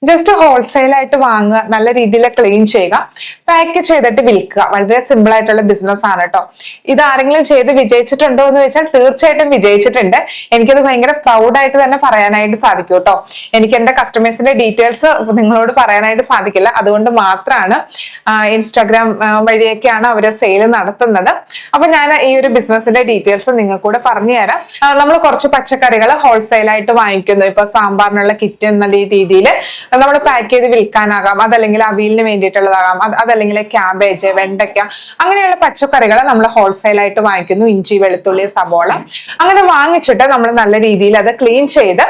Just wholesale ആയിട്ട് വാങ്ങുക, നല്ല രീതിയിൽ ക്ലീൻ ചെയ്യുക, പാക്ക് ചെയ്തിട്ട് വിൽക്കുക. വളരെ സിമ്പിൾ ആയിട്ടുള്ള ബിസിനസ് ആണ് കേട്ടോ. ഇത് ആരെങ്കിലും ചെയ്ത് വിജയിച്ചിട്ടുണ്ടോ എന്ന് വെച്ചാൽ തീർച്ചയായിട്ടും വിജയിച്ചിട്ടുണ്ട്. എനിക്കത് ഭയങ്കര പ്രൗഡായിട്ട് തന്നെ പറയാനായിട്ട് സാധിക്കും കേട്ടോ. എനിക്ക് എന്റെ കസ്റ്റമേഴ്സിന്റെ ഡീറ്റെയിൽസ് നിങ്ങളോട് പറയാനായിട്ട് സാധിക്കില്ല. അതുകൊണ്ട് മാത്രമാണ് ഇൻസ്റ്റാഗ്രാം വഴിയൊക്കെയാണ് അവര് സെയിൽ നടത്തുന്നത്. അപ്പൊ ഞാൻ ഈ ഒരു ബിസിനസിന്റെ ഡീറ്റെയിൽസ് നിങ്ങൾക്ക് കൂടെ പറഞ്ഞു തരാം. നമ്മൾ കുറച്ച് പച്ചക്കറികൾ ഹോൾസെയിൽ ആയിട്ട് വാങ്ങിക്കുന്നു. ഇപ്പൊ സാമ്പാറിനുള്ള കിറ്റ് എന്ന രീതിയിൽ നമ്മൾ പാക്ക് ചെയ്ത് വിൽക്കാനാകാം, അതല്ലെങ്കിൽ അവിയലിന് വേണ്ടിയിട്ടുള്ളതാകാം, അതല്ലെങ്കിൽ ക്യാബേജ്, വെണ്ടയ്ക്ക, അങ്ങനെയുള്ള പച്ചക്കറികൾ നമ്മൾ ഹോൾസെയിൽ ആയിട്ട് വാങ്ങിക്കുന്നു. ഇഞ്ചി, വെളുത്തുള്ളി, സബോള അങ്ങനെ വാങ്ങിച്ചിട്ട് നമ്മൾ നല്ല രീതിയിൽ അത് ക്ലീൻ ചെയ്ത്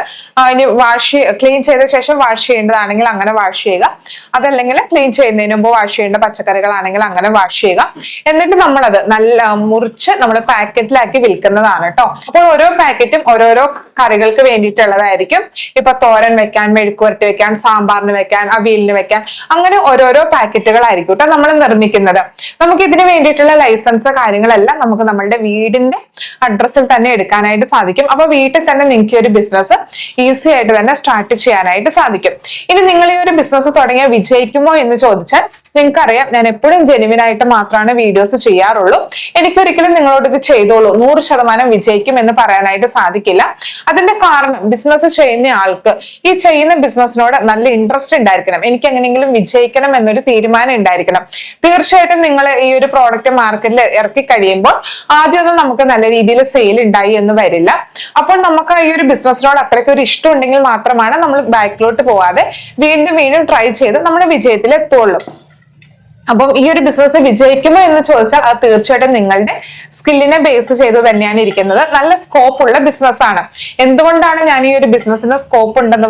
ക്ലീൻ ചെയ്ത ശേഷം വാഷ് ചെയ്യേണ്ടതാണെങ്കിൽ അങ്ങനെ വാഷ് ചെയ്യുക, അതല്ലെങ്കിൽ ക്ലീൻ ചെയ്യുന്നതിന് മുമ്പ് വാഷ് ചെയ്യേണ്ട പച്ചക്കറികളാണെങ്കിൽ അങ്ങനെ വാഷ് ചെയ്യുക. എന്നിട്ട് നമ്മളത് നല്ല മുറിച്ച് നമ്മൾ പാക്കറ്റിലാക്കി വിൽക്കുന്നതാണ് കേട്ടോ. അപ്പോൾ ഓരോ പാക്കറ്റും ഓരോരോ കറികൾക്ക് വേണ്ടിയിട്ടുള്ളതായിരിക്കും. ഇപ്പൊ തോരൻ വെക്കാൻ, മെഴുക്കുവരട്ടി വെക്കാൻ, സാമ്പാറിന് വെക്കാൻ, അവിയലിന് വെക്കാൻ, അങ്ങനെ ഓരോരോ പാക്കറ്റുകളായിരിക്കും കേട്ടോ നമ്മൾ നിർമ്മിക്കുന്നത്. നമുക്ക് ഇതിന് വേണ്ടിയിട്ടുള്ള ലൈസൻസ് കാര്യങ്ങളെല്ലാം നമുക്ക് നമ്മളുടെ വീടിന്റെ അഡ്രസ്സിൽ തന്നെ എടുക്കാനായിട്ട് സാധിക്കും. അപ്പൊ വീട്ടിൽ തന്നെ നിങ്ങൾക്ക് ഒരു ബിസിനസ് ഈസി ആയിട്ട് തന്നെ സ്റ്റാർട്ട് ചെയ്യാനായിട്ട് സാധിക്കും. ഇനി നിങ്ങൾ ഈ ഒരു ബിസിനസ് തുടങ്ങിയാൽ വിജയിക്കുമോ എന്ന് ചോദിച്ചാൽ നിങ്ങൾക്കറിയാം, ഞാൻ എപ്പോഴും ജെനുവിൻ ആയിട്ട് മാത്രമാണ് വീഡിയോസ് ചെയ്യാറുള്ളൂ. എനിക്കൊരിക്കലും നിങ്ങളോട് ഇത് ചെയ്തോളൂ 100% വിജയിക്കും എന്ന് പറയാനായിട്ട് സാധിക്കില്ല. അതിന്റെ കാരണം ബിസിനസ് ചെയ്യുന്ന ആൾക്ക് ഈ ചെയ്യുന്ന ബിസിനസ്സിനോട് നല്ല ഇൻട്രസ്റ്റ് ഉണ്ടായിരിക്കണം. എനിക്ക് എങ്ങനെയെങ്കിലും വിജയിക്കണം എന്നൊരു തീരുമാനം ഉണ്ടായിരിക്കണം. തീർച്ചയായിട്ടും നിങ്ങൾ ഈ ഒരു പ്രോഡക്റ്റ് മാർക്കറ്റിൽ ഇറക്കി കഴിയുമ്പോൾ ആദ്യമൊന്നും നമുക്ക് നല്ല രീതിയിൽ സെയിൽ ഉണ്ടായി എന്ന് വരില്ല. അപ്പോൾ നമുക്ക് ഈ ഒരു ബിസിനസ്സിനോട് അത്രയ്ക്ക് ഒരു ഇഷ്ടം ഉണ്ടെങ്കിൽ മാത്രമാണ് നമ്മൾ ബാക്കിലോട്ട് പോവാതെ വീണ്ടും വീണ്ടും ട്രൈ ചെയ്ത് നമ്മൾ വിജയത്തിൽ എത്തുള്ളൂ. അപ്പം ഈ ഒരു ബിസിനസ് വിജയിക്കുമോ എന്ന് ചോദിച്ചാൽ അത് തീർച്ചയായിട്ടും നിങ്ങളുടെ സ്കില്ലിനെ ബേസ് ചെയ്ത് തന്നെയാണ് ഇരിക്കുന്നത്. നല്ല സ്കോപ്പ് ഉള്ള ബിസിനസ് ആണ്. എന്തുകൊണ്ടാണ് ഞാൻ ഈ ഒരു ബിസിനസ്സിന് സ്കോപ്പ് ഉണ്ടെന്ന്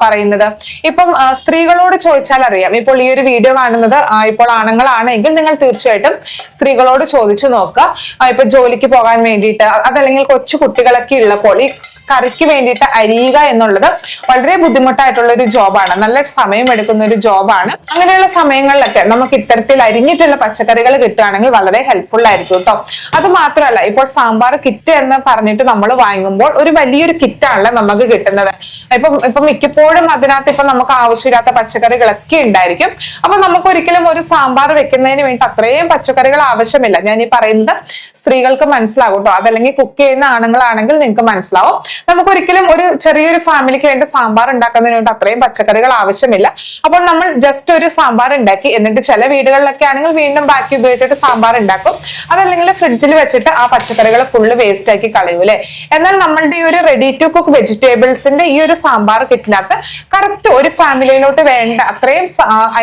പറയുന്നത്? ഇപ്പം സ്ത്രീകളോട് ചോദിച്ചാൽ അറിയാം. ഇപ്പോൾ ഈ ഒരു വീഡിയോ കാണുന്നത് ഇപ്പോൾ ആണുങ്ങളാണെങ്കിൽ നിങ്ങൾ തീർച്ചയായിട്ടും സ്ത്രീകളോട് ചോദിച്ചു നോക്കുക. ഇപ്പൊ ജോലിക്ക് പോകാൻ വേണ്ടിയിട്ട്, അതല്ലെങ്കിൽ കൊച്ചു കുട്ടികളൊക്കെ ഉള്ളപ്പോൾ ഈ കറിക്ക് വേണ്ടിയിട്ട് അരിയുക എന്നുള്ളത് വളരെ ബുദ്ധിമുട്ടായിട്ടുള്ള ഒരു ജോബാണ്. നല്ല സമയം എടുക്കുന്ന ഒരു ജോബാണ്. അങ്ങനെയുള്ള സമയങ്ങളിലൊക്കെ നമുക്ക് ഇത്തരത്തിൽ അരിഞ്ഞിട്ടുള്ള പച്ചക്കറികൾ കിട്ടുകയാണെങ്കിൽ വളരെ ഹെൽപ്ഫുൾ ആയിരിക്കും കേട്ടോ. അത് മാത്രമല്ല, ഇപ്പോൾ സാമ്പാർ കിറ്റ് എന്ന് പറഞ്ഞിട്ട് നമ്മൾ വാങ്ങുമ്പോൾ ഒരു വലിയൊരു കിറ്റാണല്ലോ നമുക്ക് കിട്ടുന്നത്. ഇപ്പം മിക്കപ്പോഴും അതിനകത്ത് ഇപ്പൊ നമുക്ക് ആവശ്യമില്ലാത്ത പച്ചക്കറികളൊക്കെ ഉണ്ടായിരിക്കും. അപ്പൊ നമുക്ക് ഒരിക്കലും ഒരു സാമ്പാർ വെക്കുന്നതിന് വേണ്ടി അത്രയും പച്ചക്കറികൾ ആവശ്യമില്ല. ഞാൻ ഈ പറയുന്നത് സ്ത്രീകൾക്ക് മനസ്സിലാകും കേട്ടോ. അതല്ലെങ്കിൽ കുക്ക് ചെയ്യുന്ന ആണുങ്ങളാണെങ്കിൽ നിങ്ങൾക്ക് മനസ്സിലാവും. നമുക്ക് ഒരിക്കലും ഒരു ചെറിയൊരു ഫാമിലിക്ക് വേണ്ടി സാമ്പാർ ഉണ്ടാക്കുന്നതിന് വേണ്ടി അത്രയും പച്ചക്കറികൾ ആവശ്യമില്ല. അപ്പോൾ നമ്മൾ ജസ്റ്റ് ഒരു സാമ്പാർ ഉണ്ടാക്കി, എന്നിട്ട് ചില വീടുകളിലൊക്കെ ആണെങ്കിൽ വീണ്ടും ബാക്കി ഉപയോഗിച്ചിട്ട് സാമ്പാർ ഉണ്ടാക്കും. അതല്ലെങ്കിൽ ഫ്രിഡ്ജിൽ വെച്ചിട്ട് ആ പച്ചക്കറികൾ ഫുള്ള് വേസ്റ്റ് ആക്കി കളയൂ അല്ലെ. എന്നാൽ നമ്മളുടെ ഈ ഒരു റെഡി ടു കുക്ക് വെജിറ്റബിൾസിന്റെ ഈ ഒരു സാമ്പാർ കിറ്റിനകത്ത് കറക്റ്റ് ഒരു ഫാമിലിയിലോട്ട് വേണ്ട അത്രയും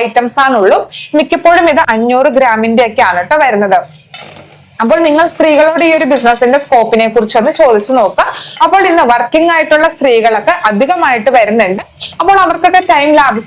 ഐറ്റംസ് ആണുള്ളൂ. മിക്കപ്പോഴും ഇത് 500 ഗ്രാമിന്റെ ഒക്കെ ആണ് കേട്ടോ വരുന്നത്. അപ്പോൾ നിങ്ങൾ സ്ത്രീകളോട് ഈ ഒരു ബിസിനസിന്റെ സ്കോപ്പിനെ കുറിച്ചൊന്ന് ചോദിച്ചു നോക്കുക. അപ്പോൾ ഇന്ന് വർക്കിംഗ് ആയിട്ടുള്ള സ്ത്രീകളൊക്കെ അധികമായിട്ട് വരുന്നുണ്ട്. അപ്പോൾ അവർക്കൊക്കെ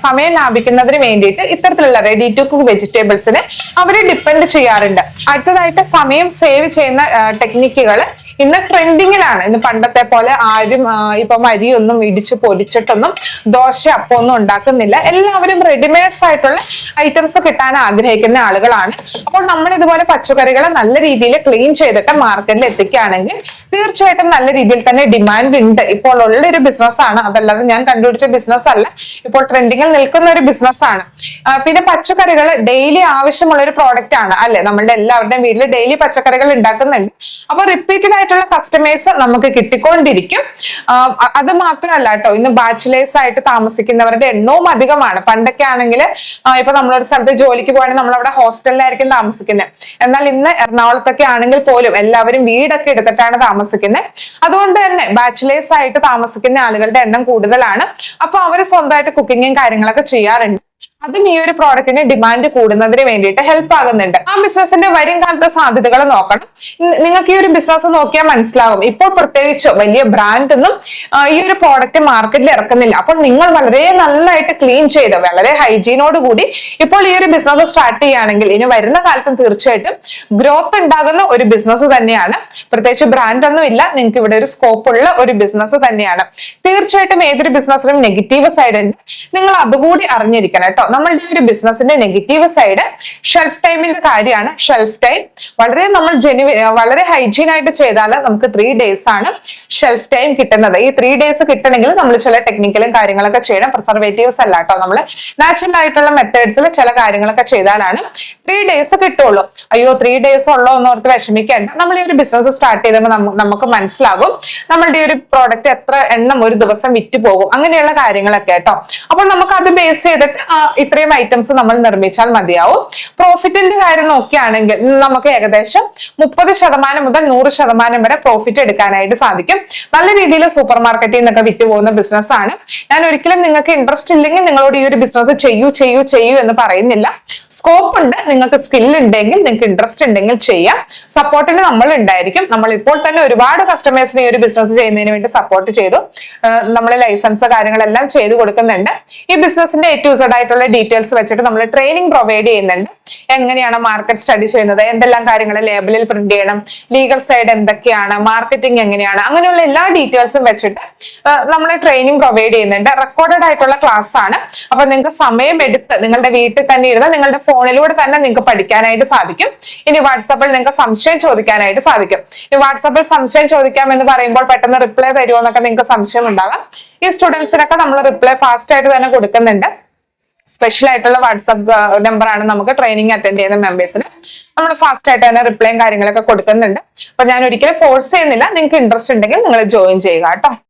സമയം ലാഭിക്കുന്നതിന് വേണ്ടിയിട്ട് ഇത്തരത്തിലുള്ള റെഡി ടു കുക്ക് വെജിറ്റബിൾസിനെ അവരെ ഡിപ്പെൻഡ് ചെയ്യാറുണ്ട്. അടുത്തതായിട്ട് സമയം സേവ് ചെയ്യുന്ന ടെക്നിക്കുകൾ ഇന്ന് ട്രെൻഡിങ്ങിലാണ്. ഇന്ന് പണ്ടത്തെ പോലെ ആരും ഇപ്പം അരിയൊന്നും ഇടിച്ച് പൊടിച്ചിട്ടൊന്നും ദോശ അപ്പമൊന്നും ഉണ്ടാക്കുന്നില്ല. എല്ലാവരും റെഡിമെയ്ഡ്സ് ആയിട്ടുള്ള ഐറ്റംസ് കിട്ടാൻ ആഗ്രഹിക്കുന്ന ആളുകളാണ്. അപ്പോൾ നമ്മൾ ഇതുപോലെ പച്ചക്കറികളെ നല്ല രീതിയിൽ ക്ലീൻ ചെയ്തിട്ട് മാർക്കറ്റിൽ എത്തിക്കുകയാണെങ്കിൽ തീർച്ചയായിട്ടും നല്ല രീതിയിൽ തന്നെ ഡിമാൻഡ് ഉണ്ട്. ഇപ്പോൾ ഉള്ളൊരു ബിസിനസ് ആണ്, അതല്ലാതെ ഞാൻ കണ്ടുപിടിച്ച ബിസിനസ് അല്ല. ഇപ്പോൾ ട്രെൻഡിങ്ങിൽ നിൽക്കുന്ന ഒരു ബിസിനസ് ആണ്. പിന്നെ പച്ചക്കറികൾ ഡെയിലി ആവശ്യമുള്ള ഒരു പ്രോഡക്റ്റ് ആണ് അല്ലെ. നമ്മളുടെ എല്ലാവരുടെയും വീട്ടിൽ ഡെയിലി പച്ചക്കറികൾ ഉണ്ടാക്കുന്നുണ്ട്. അപ്പോൾ റിപ്പീറ്റഡ് ആയിട്ടുള്ള കസ്റ്റമേഴ്സ് നമുക്ക് കിട്ടിക്കൊണ്ടിരിക്കും. അത് മാത്രമല്ല കേട്ടോ, ഇന്ന് ബാച്ചിലേഴ്സ് ആയിട്ട് താമസിക്കുന്നവരുടെ എണ്ണവും അധികമാണ്. പണ്ടൊക്കെ ആണെങ്കിൽ ഇപ്പൊ നമ്മളൊരു സ്ഥലത്ത് ജോലിക്ക് പോകണമെങ്കിൽ നമ്മൾ അവിടെ ഹോസ്റ്റലിലായിരിക്കും താമസിക്കുന്നത്. എന്നാൽ ഇന്ന് എറണാകുളത്തൊക്കെ ആണെങ്കിൽ പോലും എല്ലാവരും വീടൊക്കെ എടുത്തിട്ടാണ് താമസിക്കുന്നത്. അതുകൊണ്ട് തന്നെ ബാച്ചിലേഴ്സ് ആയിട്ട് താമസിക്കുന്ന ആളുകളുടെ എണ്ണം കൂടുതലാണ്. അപ്പൊ അവര് സ്വന്തമായിട്ട് കുക്കിങ്ങും കാര്യങ്ങളൊക്കെ ചെയ്യാറുണ്ട്. അതും ഈ ഒരു പ്രോഡക്റ്റിന് ഡിമാൻഡ് കൂടുന്നതിന് വേണ്ടിയിട്ട് ഹെൽപ്പ് ആകുന്നുണ്ട്. ആ ബിസിനസിന്റെ വരും കാലത്തെ സാധ്യതകൾ നോക്കണം. നിങ്ങൾക്ക് ഈ ഒരു ബിസിനസ് നോക്കിയാൽ മനസ്സിലാകും. ഇപ്പോൾ പ്രത്യേകിച്ച് വലിയ ബ്രാൻഡ് ഒന്നും ഈ ഒരു പ്രോഡക്റ്റ് മാർക്കറ്റിൽ ഇറക്കുന്നില്ല. അപ്പോൾ നിങ്ങൾ വളരെ നന്നായിട്ട് ക്ലീൻ ചെയ്ത് വളരെ ഹൈജീനോട് കൂടി ഇപ്പോൾ ഈ ഒരു ബിസിനസ് സ്റ്റാർട്ട് ചെയ്യുകയാണെങ്കിൽ ഇനി വരുന്ന കാലത്തും തീർച്ചയായിട്ടും ഗ്രോത്ത് ഉണ്ടാകുന്ന ഒരു ബിസിനസ് തന്നെയാണ്. പ്രത്യേകിച്ച് ബ്രാൻഡ് ഒന്നും ഇല്ല, നിങ്ങൾക്ക് ഇവിടെ ഒരു സ്കോപ്പ് ഉള്ള ഒരു ബിസിനസ് തന്നെയാണ്. തീർച്ചയായിട്ടും ഏതൊരു ബിസിനസ്സിനും നെഗറ്റീവ് സൈഡ് ഉണ്ട്. നിങ്ങൾ അതുകൂടി അറിഞ്ഞിരിക്കണം കേട്ടോ. നമ്മളുടെ ഒരു ബിസിനസിന്റെ നെഗറ്റീവ് സൈഡ് ഷെൽഫ് ടൈമിന്റെ കാര്യമാണ്. ഷെൽഫ് ടൈം വളരെ നമ്മൾ വളരെ ഹൈജീൻ ആയിട്ട് ചെയ്താൽ നമുക്ക് 3 days ആണ് ഷെൽഫ് ടൈം കിട്ടുന്നത്. ഈ 3 days കിട്ടണമെങ്കിൽ നമ്മൾ ചില ടെക്നിക്കലും കാര്യങ്ങളൊക്കെ ചെയ്യണം. പ്രിസർവേറ്റീവ്സ് അല്ല കേട്ടോ, നമ്മൾ നാച്ചുറൽ ആയിട്ടുള്ള മെത്തേഡ്സിൽ ചില കാര്യങ്ങളൊക്കെ ചെയ്താലാണ് 3 days കിട്ടുള്ളൂ. അയ്യോ 3 days ഉള്ളോ എന്ന് ഓർത്ത് വിഷമിക്കേണ്ട. നമ്മൾ ഈ ഒരു ബിസിനസ് സ്റ്റാർട്ട് ചെയ്തപ്പോൾ നമുക്ക് മനസ്സിലാകും നമ്മളുടെ ഒരു പ്രോഡക്റ്റ് എത്ര എണ്ണം ഒരു ദിവസം വിറ്റ് പോകും, അങ്ങനെയുള്ള കാര്യങ്ങളൊക്കെ കേട്ടോ. അപ്പോൾ നമുക്ക് അത് ബേസ് ചെയ്തിട്ട് ഇത്രയും ഐറ്റംസ് നമ്മൾ നിർമ്മിച്ചാൽ മതിയാവും. പ്രോഫിറ്റിന്റെ കാര്യം നോക്കുകയാണെങ്കിൽ നമുക്ക് ഏകദേശം 30% മുതൽ 100% വരെ പ്രോഫിറ്റ് എടുക്കാനായിട്ട് സാധിക്കും. നല്ല രീതിയിൽ സൂപ്പർ മാർക്കറ്റിൽ നിന്നൊക്കെ വിറ്റ് പോകുന്ന ബിസിനസ് ആണ്. ഞാൻ ഒരിക്കലും നിങ്ങൾക്ക് ഇൻട്രസ്റ്റ് ഇല്ലെങ്കിൽ നിങ്ങളോട് ഈ ഒരു ബിസിനസ് ചെയ്യൂ എന്ന് പറയുന്നില്ല. സ്കോപ്പ് ഉണ്ട്, നിങ്ങൾക്ക് സ്കിൽ ഉണ്ടെങ്കിൽ, നിങ്ങൾക്ക് ഇൻട്രസ്റ്റ് ഉണ്ടെങ്കിൽ ചെയ്യാം. സപ്പോർട്ടിന് നമ്മൾ ഉണ്ടായിരിക്കും. നമ്മൾ ഇപ്പോൾ തന്നെ ഒരുപാട് കസ്റ്റമേഴ്സിന് ഈ ഒരു ബിസിനസ് ചെയ്യുന്നതിന് വേണ്ടി സപ്പോർട്ട് ചെയ്തു. നമ്മൾ ലൈസൻസ് കാര്യങ്ങളെല്ലാം ചെയ്തു കൊടുക്കുന്നുണ്ട്. ഈ ബിസിനസിന്റെ A to Z ആയിട്ടുള്ള ഡീറ്റെയിൽസ് വെച്ചിട്ട് നമ്മൾ ട്രെയിനിങ് പ്രൊവൈഡ് ചെയ്യുന്നുണ്ട്. എങ്ങനെയാണ് മാർക്കറ്റ് സ്റ്റഡി ചെയ്യുന്നത്, എന്തെല്ലാം കാര്യങ്ങൾ ലേബലിൽ പ്രിന്റ് ചെയ്യണം, ലീഗൽ സൈഡ് എന്തൊക്കെയാണ്, മാർക്കറ്റിംഗ് എങ്ങനെയാണ്, അങ്ങനെയുള്ള എല്ലാ ഡീറ്റെയിൽസും വെച്ചിട്ട് നമ്മൾ ട്രെയിനിങ് പ്രൊവൈഡ് ചെയ്യുന്നുണ്ട്. റെക്കോർഡഡ് ആയിട്ടുള്ള ക്ലാസ് ആണ്. അപ്പൊ നിങ്ങൾക്ക് സമയം എടുത്ത് നിങ്ങളുടെ വീട്ടിൽ തന്നെ ഇരുന്ന് നിങ്ങളുടെ ഫോണിലൂടെ തന്നെ നിങ്ങൾക്ക് പഠിക്കാനായിട്ട് സാധിക്കും. ഇനി വാട്സാപ്പിൽ നിങ്ങൾക്ക് സംശയം ചോദിക്കാനായിട്ട് സാധിക്കും. ഈ വാട്സാപ്പിൽ സംശയം ചോദിക്കാം എന്ന് പറയുമ്പോൾ പെട്ടെന്ന് റിപ്ലൈ തരുമോ എന്നൊക്കെ നിങ്ങൾക്ക് സംശയം ഉണ്ടാകാം. ഈ സ്റ്റുഡൻസിനൊക്കെ നമ്മൾ റിപ്ലൈ ഫാസ്റ്റ് ആയിട്ട് തന്നെ കൊടുക്കുന്നുണ്ട്. സ്പെഷ്യൽ ആയിട്ടുള്ള വാട്സാപ്പ് നമ്പറാണ് നമുക്ക് ട്രെയിനിങ് അറ്റൻഡ് ചെയ്യുന്ന മെമ്പേഴ്സിന്. നമ്മൾ ഫാസ്റ്റ് ആയിട്ട് തന്നെ റിപ്ലൈയും കാര്യങ്ങളൊക്കെ കൊടുക്കുന്നുണ്ട്. അപ്പൊ ഞാൻ ഒരിക്കലും ഫോഴ്സ് ചെയ്യുന്നില്ല. നിങ്ങൾക്ക് ഇൻട്രസ്റ്റ് ഉണ്ടെങ്കിൽ നിങ്ങൾ ജോയിൻ ചെയ്യുക കേട്ടോ.